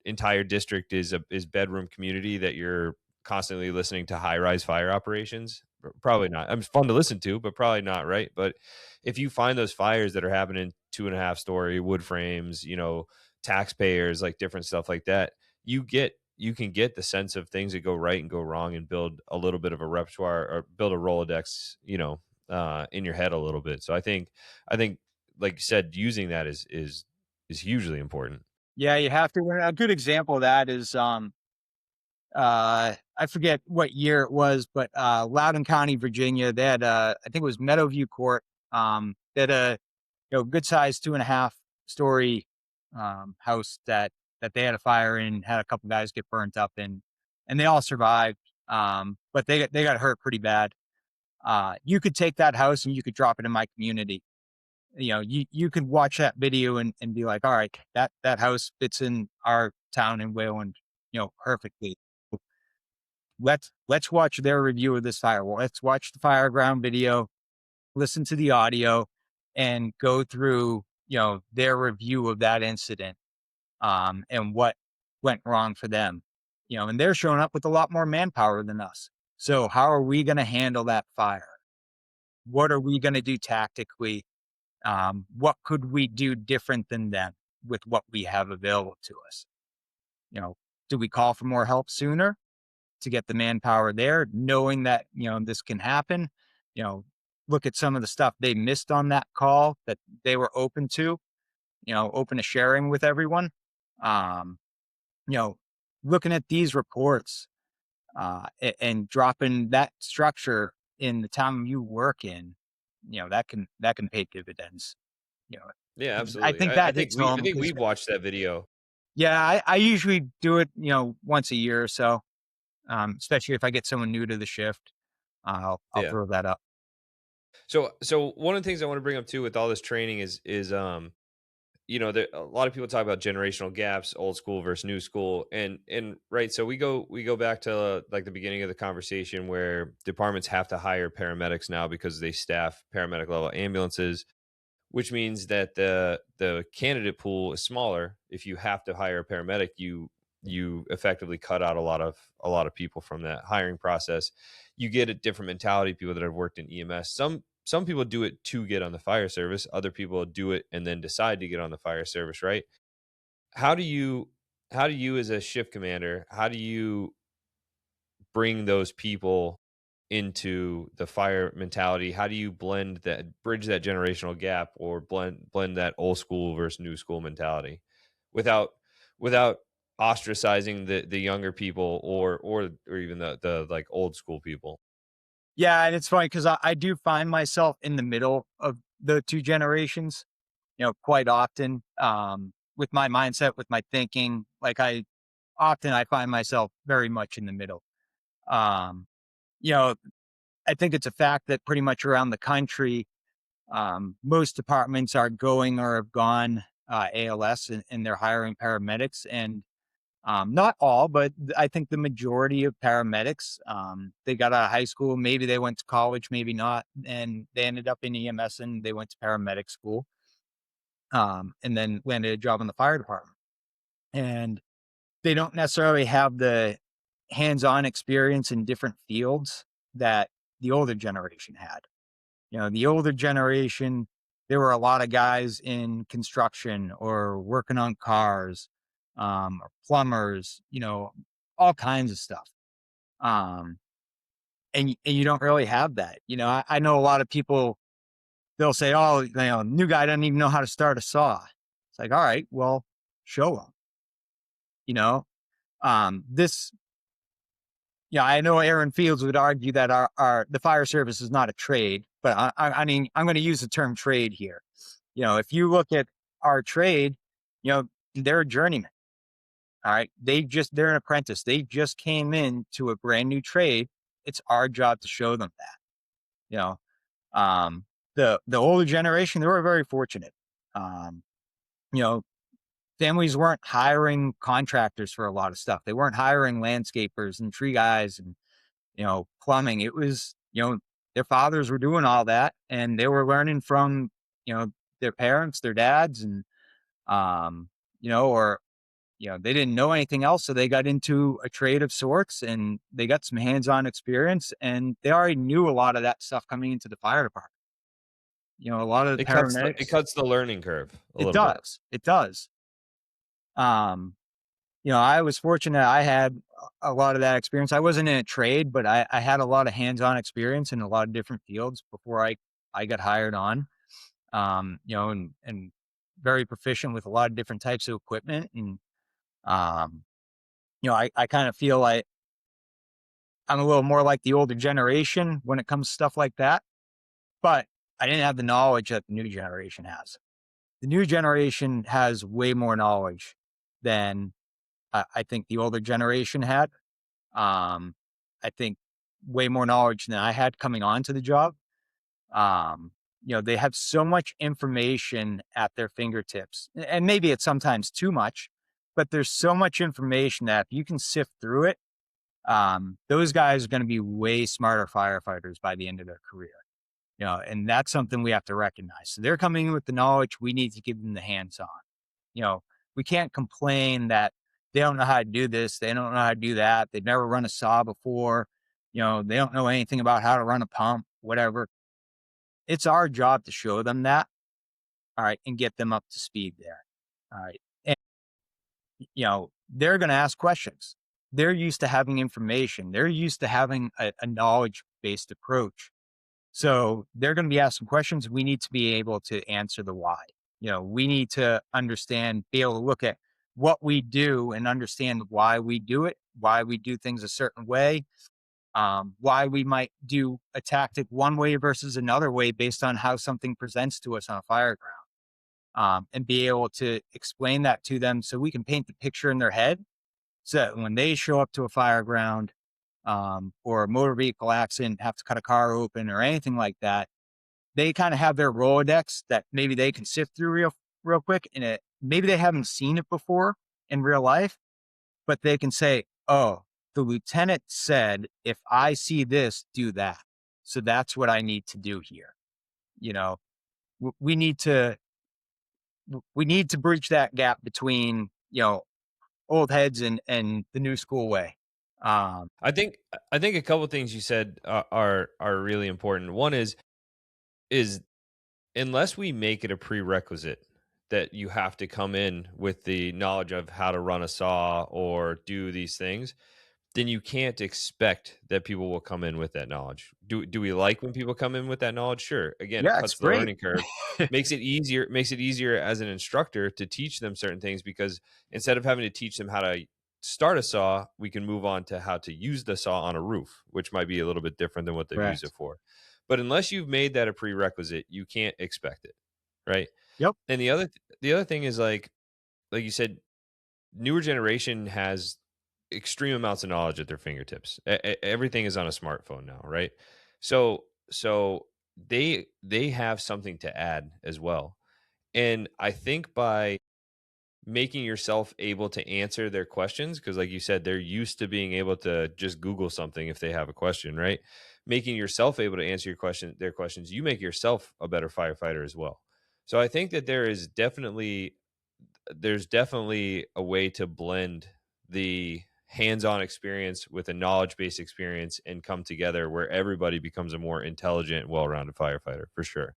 entire district is bedroom community that you're constantly listening to high rise fire operations? Probably not. I mean, it's fun to listen to, but probably not, right? But if you find those fires that are happening 2.5 story wood frames, taxpayers, like different stuff like that, you can get the sense of things that go right and go wrong and build a little bit of a repertoire or build a Rolodex, in your head a little bit. So I think, like you said, using that is hugely important. Yeah, you have to. A good example of that is I forget what year it was, but Loudoun County, Virginia, they had I think it was Meadowview Court. They had a good sized 2.5 story house that they had a fire in, had a couple guys get burnt up in, and they all survived. But they got hurt pretty bad. You could take that house and you could drop it in my community. You could watch that video and be like, all right, that house fits in our town in Wayland, perfectly. Let's watch their review of this fire. Well, let's watch the fireground video, listen to the audio, and go through their review of that incident, and what went wrong for them. And they're showing up with a lot more manpower than us. So how are we going to handle that fire? What are we going to do tactically? What could we do different than them with what we have available to us? Do we call for more help sooner to get the manpower there, knowing that, this can happen? Look at some of the stuff they missed on that call that they were open to, open to sharing with everyone. Um, Looking at these reports, and dropping that structure in the town you work in, that can pay dividends. You know, Yeah, I absolutely. think I that think hits I home think because, we've watched that video. yeah, I usually do it, once a year or so. Especially if I get someone new to the shift, I'll Yeah. throw that up. So one of the things I want to bring up too with all this training is there, a lot of people talk about generational gaps, old school versus new school, and right. So we go back to like the beginning of the conversation where departments have to hire paramedics now because they staff paramedic level ambulances, which means that the candidate pool is smaller. If you have to hire a paramedic, you effectively cut out a lot of people from that hiring process. You get a different mentality, people that have worked in EMS. Some people do it to get on the fire service. Other people do it and then decide to get on the fire service, right? How do you as a shift commander, how do you bring those people into the fire mentality? How do you bridge that generational gap, or blend that old school versus new school mentality without without ostracizing the younger people, or even the like old school people? Yeah, and it's funny because I do find myself in the middle of the two generations, quite often, with my mindset, with my thinking. Like I find myself very much in the middle. Um, you know, I think it's a fact that pretty much around the country, most departments are going or have gone ALS, and they're hiring paramedics. And not all, but I think the majority of paramedics, they got out of high school, maybe they went to college, maybe not, and they ended up in EMS and they went to paramedic school, and then landed a job in the fire department. And they don't necessarily have the hands-on experience in different fields that the older generation had. The older generation, there were a lot of guys in construction or working on cars, or plumbers, all kinds of stuff. Um, and you don't really have that. I know a lot of people, they'll say, oh, new guy doesn't even know how to start a saw. It's like, all right, well, show them, you know, this, yeah, I know Aaron Fields would argue that the fire service is not a trade, but I mean, I'm going to use the term trade here. If you look at our trade, they're a journeyman. All right. They're an apprentice. They just came in to a brand new trade. It's our job to show them that, you know, um, the older generation, they were very fortunate. Um, you know, Families weren't hiring contractors for a lot of stuff. They weren't hiring landscapers and tree guys and, plumbing. It was, you know, their fathers were doing all that and they were learning from, you know, their parents, their dads, and, um, or, they didn't know anything else. So they got into a trade of sorts and they got some hands on experience and they already knew a lot of that stuff coming into the fire department. A lot of the It paramedics, cuts the learning curve a it little bit. does. It does. Um, I was fortunate I had a lot of that experience. I wasn't in a trade, but I had a lot of hands-on experience in a lot of different fields before I got hired on. And very proficient with a lot of different types of equipment. And um, I kind of feel like I'm a little more like the older generation when it comes to stuff like that. But I didn't have the knowledge that the new generation has. The new generation has way more knowledge than I think the older generation had. Um, I think way more knowledge than I had coming on to the job. Um, they have so much information at their fingertips, and maybe it's sometimes too much, but there's so much information that if you can sift through it, those guys are going to be way smarter firefighters by the end of their career. And that's something we have to recognize. So they're coming in with the knowledge. We need to give them the hands on. You know, we can't complain that they don't know how to do this. They don't know how to do that. They've never run a saw before. They don't know anything about how to run a pump, whatever. It's our job to show them that. All right. And get them up to speed there. All right. And, they're going to ask questions. They're used to having information. They're used to having a knowledge based approach. So they're going to be asking questions. We need to be able to answer the why. We need to understand, be able to look at what we do and understand why we do it, why we do things a certain way, why we might do a tactic one way versus another way based on how something presents to us on a fire ground. And be able to explain that to them so we can paint the picture in their head. So that when they show up to a fire ground, or a motor vehicle accident, have to cut a car open or anything like that, they kind of have their Rolodex that maybe they can sift through real quick. And maybe they haven't seen it before in real life, but they can say, oh, the lieutenant said, if I see this, do that. So that's what I need to do here. You know, we need to, bridge that gap between, old heads and the new school way. Um, I think a couple things you said are really important. One is unless we make it a prerequisite that you have to come in with the knowledge of how to run a saw or do these things, then you can't expect that people will come in with that knowledge. Do we like when people come in with that knowledge? Sure. Again, it yeah, it's cuts the great. learning curve. Makes it easier as an instructor to teach them certain things because instead of having to teach them how to start a saw, we can move on to how to use the saw on a roof, which might be a little bit different than what they've used it Correct. for. But unless you've made that a prerequisite, you can't expect it, right? Yep. And the other thing is like you said, newer generation has extreme amounts of knowledge at their fingertips. Everything is on a smartphone now, right? So they have something to add as well. And I think by making yourself able to answer their questions, because like you said, they're used to being able to just Google something if they have a question, right? Making yourself able to answer their questions, you make yourself a better firefighter as well. So I think that there's definitely a way to blend the hands-on experience with a knowledge-based experience and come together where everybody becomes a more intelligent, well-rounded firefighter for sure.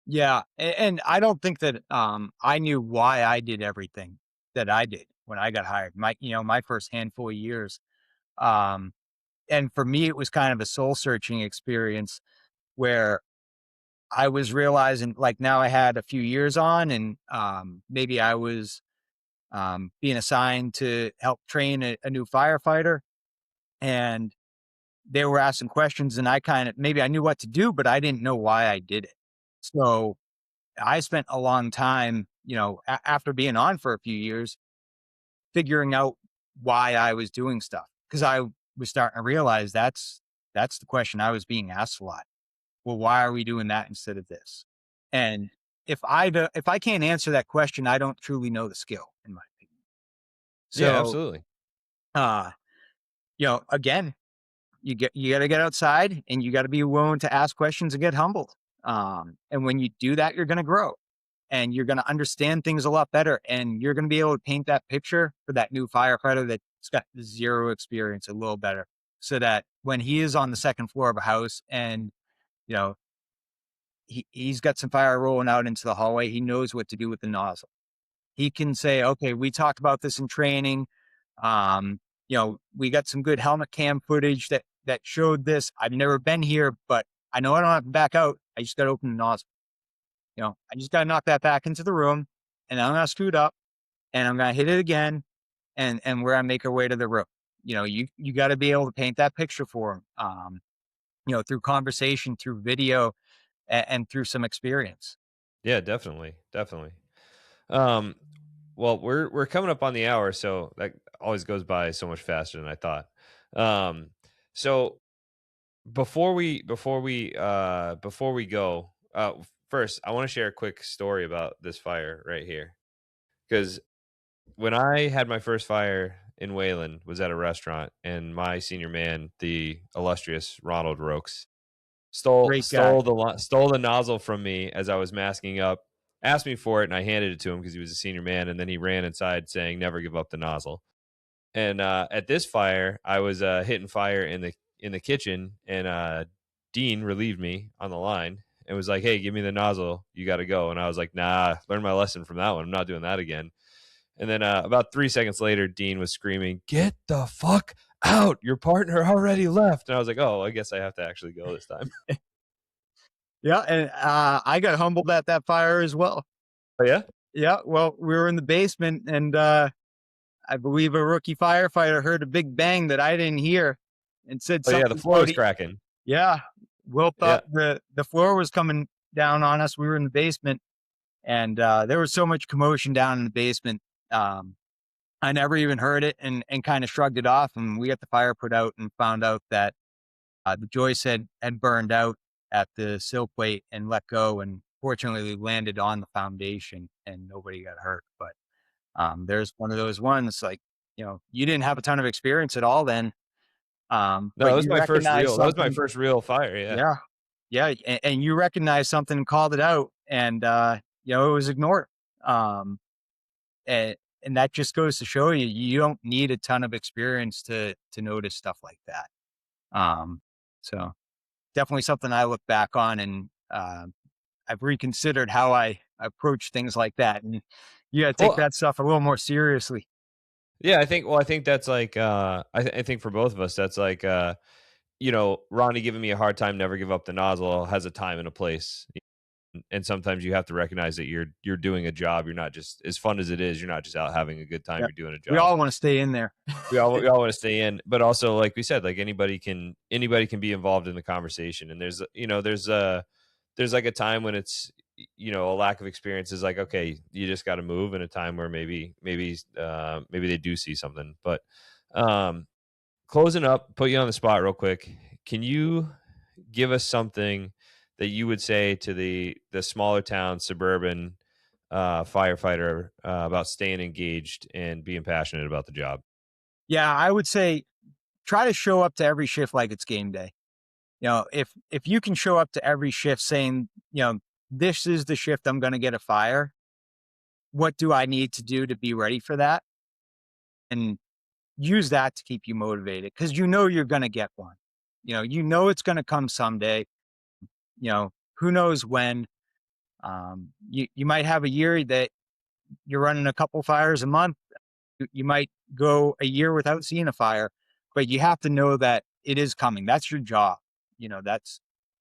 Yeah, and I don't think that, I knew why I did everything that I did when I got hired. My first handful of years, um, and for me, it was kind of a soul-searching experience where I was realizing, like, now I had a few years on and, maybe I was, being assigned to help train a new firefighter, and they were asking questions, and I kinda maybe I knew what to do, but I didn't know why I did it. So I spent a long time, after being on for a few years, figuring out why I was doing stuff because I was starting to realize that's the question I was being asked a lot. Well, why are we doing that instead of this? And if I can't answer that question, I don't truly know the skill, in my opinion. Yeah, So, absolutely. uh, again, you got to get outside, and you got to be willing to ask questions and get humbled. And when you do that, you're going to grow, and you're going to understand things a lot better, and you're going to be able to paint that picture for that new firefighter that's got zero experience a little better, so that when he is on the second floor of a house and you know he's got some fire rolling out into the hallway, he knows what to do with the nozzle. He can say, okay, we talked about this in training. We got some good helmet cam footage that showed this. I've never been here, but I know I don't have to back out. I just got to open the nozzle. I just got to knock that back into the room, and I'm gonna screw it up, and I'm gonna hit it again, and we're gonna make our way to the room. You got to be able to paint that picture for him. Through conversation, through video, and through some experience. Yeah, definitely, definitely. Well, we're coming up on the hour, so that always goes by so much faster than I thought. So before we go, first I want to share a quick story about this fire right here, because when I had my first fire in Wayland was at a restaurant, and my senior man, the illustrious Ronald Rokes, Great guy. stole the nozzle from me as I was masking up, asked me for it, and I handed it to him because he was a senior man, and then he ran inside saying, "Never give up the nozzle." And at this fire, I was hitting fire in the kitchen, and Dean relieved me on the line and was like, "Hey, give me the nozzle. You got to go." And I was like, "Nah, learned my lesson from that one. I'm not doing that again." And then about 3 seconds later, Dean was screaming, "Get the fuck out! Your partner already left." And I was like, "Oh, I guess I have to actually go this time." Yeah, and I got humbled at that fire as well. Oh yeah. Yeah, well, we were in the basement, and I believe a rookie firefighter heard a big bang that I didn't hear, and said Oh yeah, the something floor about was cracking. yeah. Will Yeah. thought the floor was coming down on us. We were in the basement, and there was so much commotion down in the basement. Um, I never even heard it, and kind of shrugged it off. And we got the fire put out, and found out that the joist had burned out at the sill plate and let go, and fortunately landed on the foundation, and nobody got hurt. But there's one of those ones, like, you didn't have a ton of experience at all then, No, but that was you my first recognize real. That was my something. first real fire. Yeah. Yeah, yeah, and you recognize something and called it out, and it was ignored. Um, and that just goes to show you, you don't need a ton of experience to notice stuff like that. Um, so definitely something I look back on, and I've reconsidered how I approach things like that, and you got to take Well, that stuff a little more seriously. yeah, I think. Well, I think that's like. I think for both of us, that's like. Ronnie giving me a hard time. Never give up the nozzle has a time and a place, and sometimes you have to recognize that you're doing a job. You're not just, as fun as it is, you're not just out having a good time. Yeah, You're doing a we job. all want to stay in there. We all want to stay in, but also, like we said, like anybody can be involved in the conversation. And there's like a time when it's, a lack of experience is like, okay, you just got to move, and a time where maybe they do see something. But um closing up, put you on the spot real quick. Can you give us something that you would say to the smaller town suburban firefighter about staying engaged and being passionate about the job? Yeah, I would say try to show up to every shift like it's game day. If you can show up to every shift saying, this is the shift I'm going to get a fire. What do I need to do to be ready for that? And use that to keep you motivated, because you're going to get one. It's going to come someday. Who knows when. You might have a year that you're running a couple fires a month. You might go a year without seeing a fire, but you have to know that it is coming. That's your job.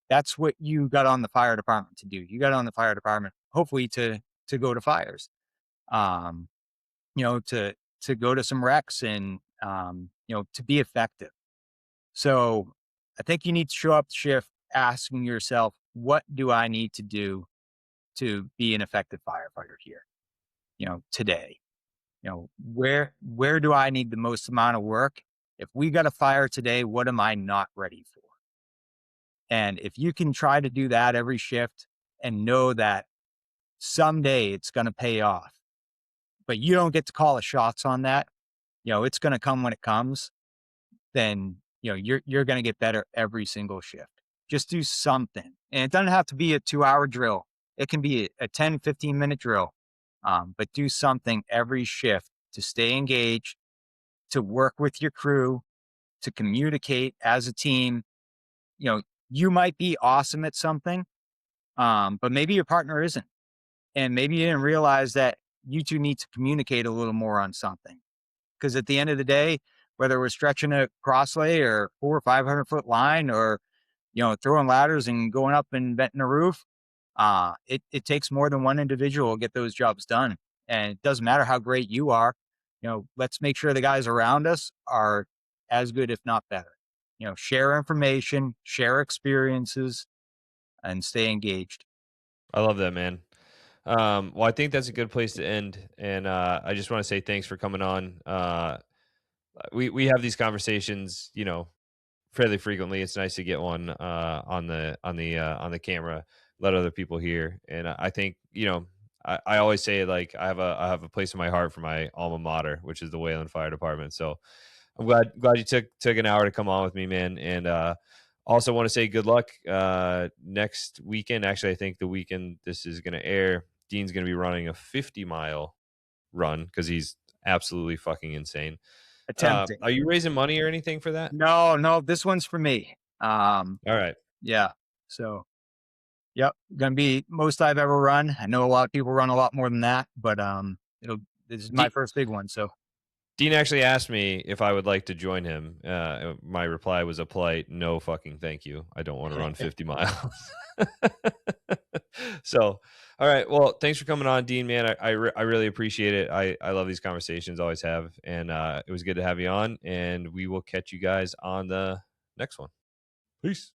That's what you got on the fire department to do. You got on the fire department, hopefully, to go to fires, um, to go to some wrecks, and to be effective. So I think you need to show up the shift asking yourself, what do I need to do to be an effective firefighter here, today? Where do I need the most amount of work? If we got a fire today, what am I not ready for? And if you can try to do that every shift, and know that someday it's going to pay off, but you don't get to call the shots on that, it's going to come when it comes, then you're going to get better every single shift. Just do something. And it doesn't have to be a 2-hour drill. It can be a 10, 15-minute drill. But do something every shift to stay engaged, to work with your crew, to communicate as a team. You know, you might be awesome at something, but maybe your partner isn't. And maybe you didn't realize that you two need to communicate a little more on something. Because at the end of the day, whether we're stretching a cross lay or 400 or 500 foot line, or throwing ladders and going up and venting a roof, it takes more than one individual to get those jobs done. And it doesn't matter how great you are. Let's make sure the guys around us are as good, if not better. Share information, share experiences, and stay engaged. I love that, man. Well, I think that's a good place to end. And I just want to say thanks for coming on. We have these conversations, fairly frequently. It's nice to get one on the camera, let other people hear. And I think I always say, like, I have a place in my heart for my alma mater, which is the Wayland Fire Department. So I'm glad you took an hour to come on with me, man. And also want to say good luck next weekend. Actually, I think the weekend this is going to air, Dean's going to be running a 50-mile run because he's absolutely fucking insane. Attempting. Are you raising money or anything for that? No, this one's for me. All right. Yeah. So, yep, gonna be most I've ever run. I know a lot of people run a lot more than that, but this is my first big one. So, Dean actually asked me if I would like to join him. My reply was a polite no fucking thank you. I don't want to run 50 miles. So, all right. Well, thanks for coming on, Dean, man. I really appreciate it. I love these conversations, always have. And it was good to have you on. And we will catch you guys on the next one. Peace.